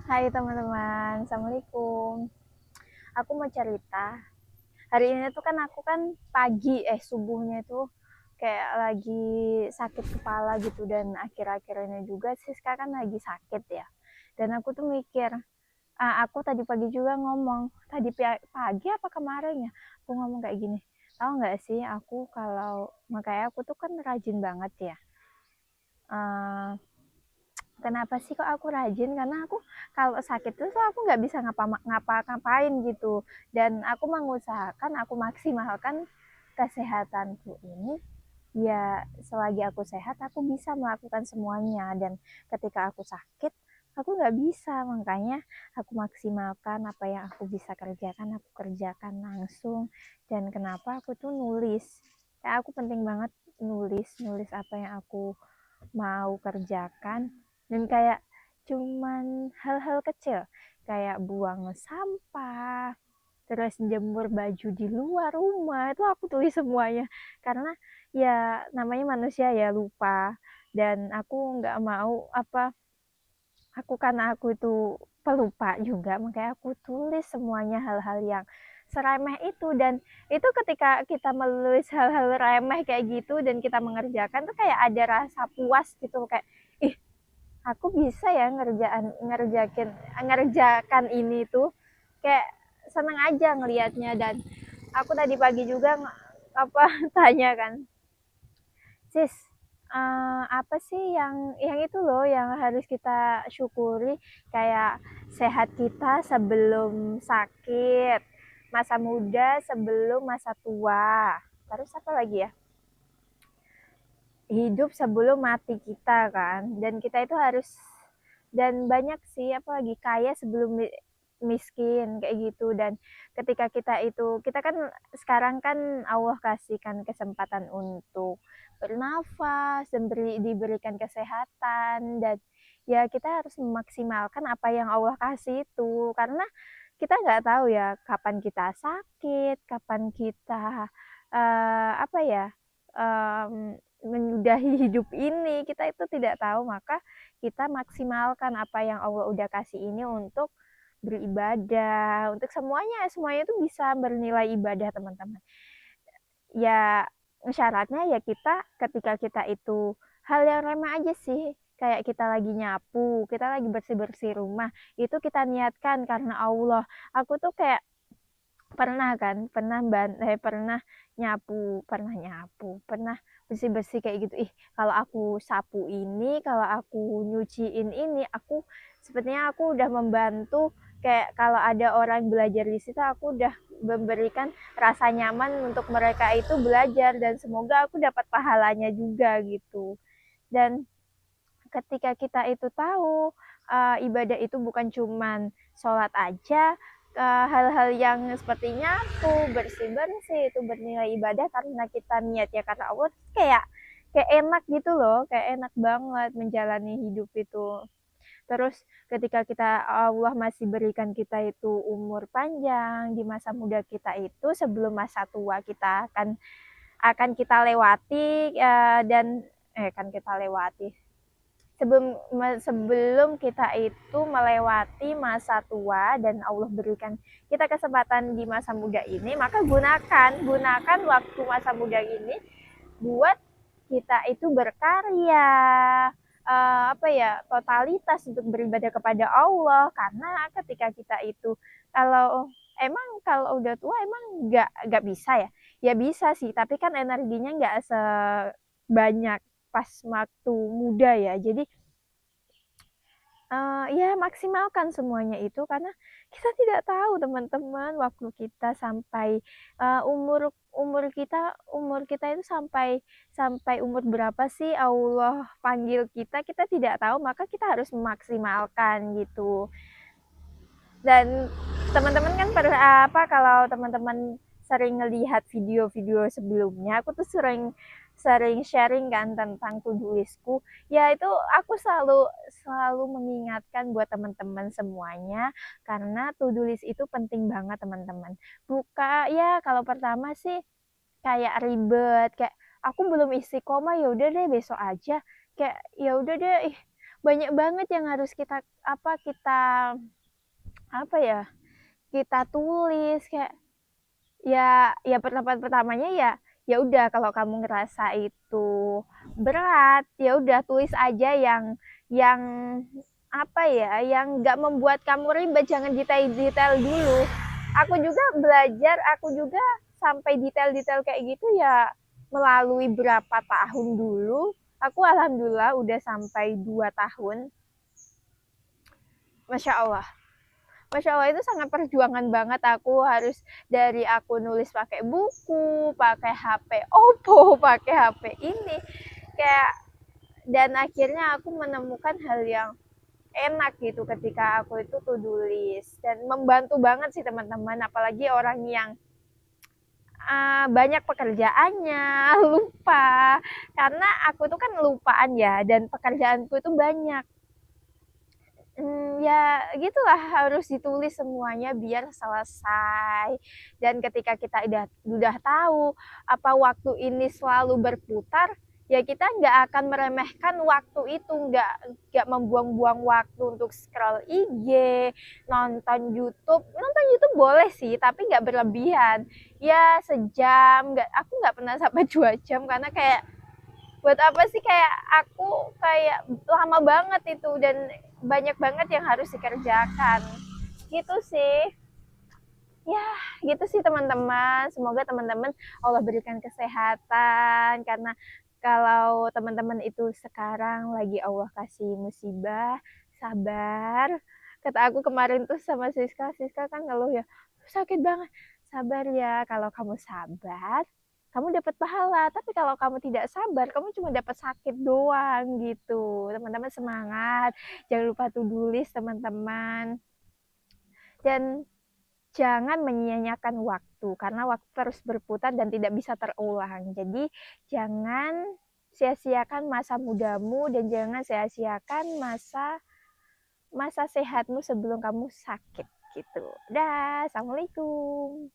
Hai teman-teman, Assalamualaikum. Aku mau cerita. Hari ini tuh kan aku kan subuhnya itu kayak lagi sakit kepala gitu dan akhir-akhir ini juga Siska kan lagi sakit ya. Dan aku tuh mikir, aku tadi pagi juga ngomong, pagi apa kemarin ya, aku ngomong kayak gini. Tahu nggak sih aku kalau makanya aku tuh kan rajin banget ya. Eh, Kenapa sih kok aku rajin? Karena aku kalau sakit tuh aku nggak bisa ngapa-ngapain gitu. Dan aku mengusahakan, aku maksimalkan kesehatanku ini. Ya selagi aku sehat, aku bisa melakukan semuanya. Dan ketika aku sakit, aku nggak bisa. Makanya aku maksimalkan apa yang aku bisa kerjakan, aku kerjakan langsung. Dan kenapa aku tuh nulis? Ya aku penting banget nulis apa yang aku mau kerjakan dan kayak cuman hal-hal kecil kayak buang sampah, terus jemur baju di luar rumah itu aku tulis semuanya karena ya namanya manusia ya lupa dan aku nggak mau karena aku itu pelupa juga makanya aku tulis semuanya hal-hal yang seremeh itu dan itu ketika kita menulis hal-hal remeh kayak gitu dan kita mengerjakan tuh kayak ada rasa puas gitu kayak ih aku bisa ya ngerjakan ini tuh kayak seneng aja ngelihatnya dan aku tadi pagi juga tanya kan sis apa sih yang itu loh yang harus kita syukuri kayak sehat kita sebelum sakit masa muda sebelum masa tua terus apa lagi ya hidup sebelum mati kita kan dan kita itu harus dan banyak sih apalagi kaya sebelum miskin kayak gitu dan ketika kita kan sekarang kan Allah kasihkan kesempatan untuk bernafas dan diberikan kesehatan dan ya kita harus memaksimalkan apa yang Allah kasih itu karena kita nggak tahu ya kapan kita sakit kapan kita apa ya menyudahi hidup ini kita itu tidak tahu maka kita maksimalkan apa yang Allah udah kasih ini untuk beribadah untuk semuanya itu bisa bernilai ibadah teman-teman ya syaratnya ya kita ketika kita itu hal yang remeh aja sih kayak kita lagi nyapu kita lagi bersih-bersih rumah itu kita niatkan karena Allah aku tuh kayak pernah bersih-bersih kayak gitu ih kalau aku sapu ini kalau aku nyuciin ini aku sepertinya aku udah membantu kayak kalau ada orang belajar di situ aku udah memberikan rasa nyaman untuk mereka itu belajar dan semoga aku dapat pahalanya juga gitu dan ketika kita itu tahu ibadah itu bukan cuman sholat aja hal-hal yang seperti nyapu bersih-bersih itu bernilai ibadah karena kita niat ya karena Allah kayak kayak enak gitu loh kayak enak banget menjalani hidup itu terus ketika kita Allah masih berikan kita itu umur panjang di masa muda kita itu sebelum masa tua kita akan kita lewati dan kan kita lewati sebelum kita itu melewati masa tua dan Allah berikan kita kesempatan di masa muda ini maka gunakan waktu masa muda ini buat kita itu berkarya totalitas untuk beribadah kepada Allah karena ketika kita itu kalau udah tua emang nggak bisa ya ya bisa sih tapi kan energinya nggak sebanyak pas waktu muda ya jadi ya maksimalkan semuanya itu karena kita tidak tahu teman-teman waktu kita sampai umur umur kita itu sampai sampai umur berapa sih Allah panggil kita kita tidak tahu maka kita harus memaksimalkan gitu dan teman-teman kan kalau teman-teman sering ngelihat video-video sebelumnya aku tuh sering sering sharing kan tentang to-do listku ya itu aku selalu selalu mengingatkan buat teman-teman semuanya karena to-do list itu penting banget teman-teman buka ya kalau pertama sih kayak ribet kayak aku belum istiqomah ya udah deh besok aja kayak ya udah deh banyak banget yang harus kita apa ya, kita tulis kayak ya pertamanya ya ya udah kalau kamu ngerasa itu berat ya udah tulis aja yang apa ya yang nggak membuat kamu ribet, jangan detail-detail dulu. Aku juga belajar, aku juga sampai detail-detail kayak gitu ya melalui berapa tahun dulu. Aku alhamdulillah udah sampai 2 tahun. Masya Allah. Masya Allah itu sangat perjuangan banget, aku harus dari aku nulis pakai buku, pakai HP Oppo, pakai HP ini kayak, dan akhirnya aku menemukan hal yang enak gitu ketika aku itu to-do list, dan membantu banget sih teman-teman, apalagi orang yang banyak pekerjaannya, lupa, karena aku tuh kan lupaan ya, dan pekerjaanku itu banyak. Ya gitulah, harus ditulis semuanya biar selesai. Dan ketika kita udah tahu apa waktu ini selalu berputar, ya kita nggak akan meremehkan waktu itu, nggak membuang-buang waktu untuk scroll IG, nonton YouTube boleh sih, tapi nggak berlebihan. Ya sejam, aku nggak pernah sampai 2 jam karena kayak buat apa sih, kayak aku kayak lama banget itu dan banyak banget yang harus dikerjakan gitu sih. Ya gitu sih teman-teman, semoga teman-teman Allah berikan kesehatan, karena kalau teman-teman itu sekarang lagi Allah kasih musibah, sabar. Kata aku kemarin tuh sama Siska kan ngeluh ya, sakit banget, sabar ya, kalau kamu sabar kamu dapat pahala, tapi kalau kamu tidak sabar kamu cuma dapat sakit doang gitu. Teman-teman semangat, jangan lupa tulis teman-teman, dan jangan menyia-nyiakan waktu karena waktu terus berputar dan tidak bisa terulang. Jadi jangan sia-siakan masa mudamu dan jangan sia-siakan masa masa sehatmu sebelum kamu sakit gitu. Dah, assalamualaikum.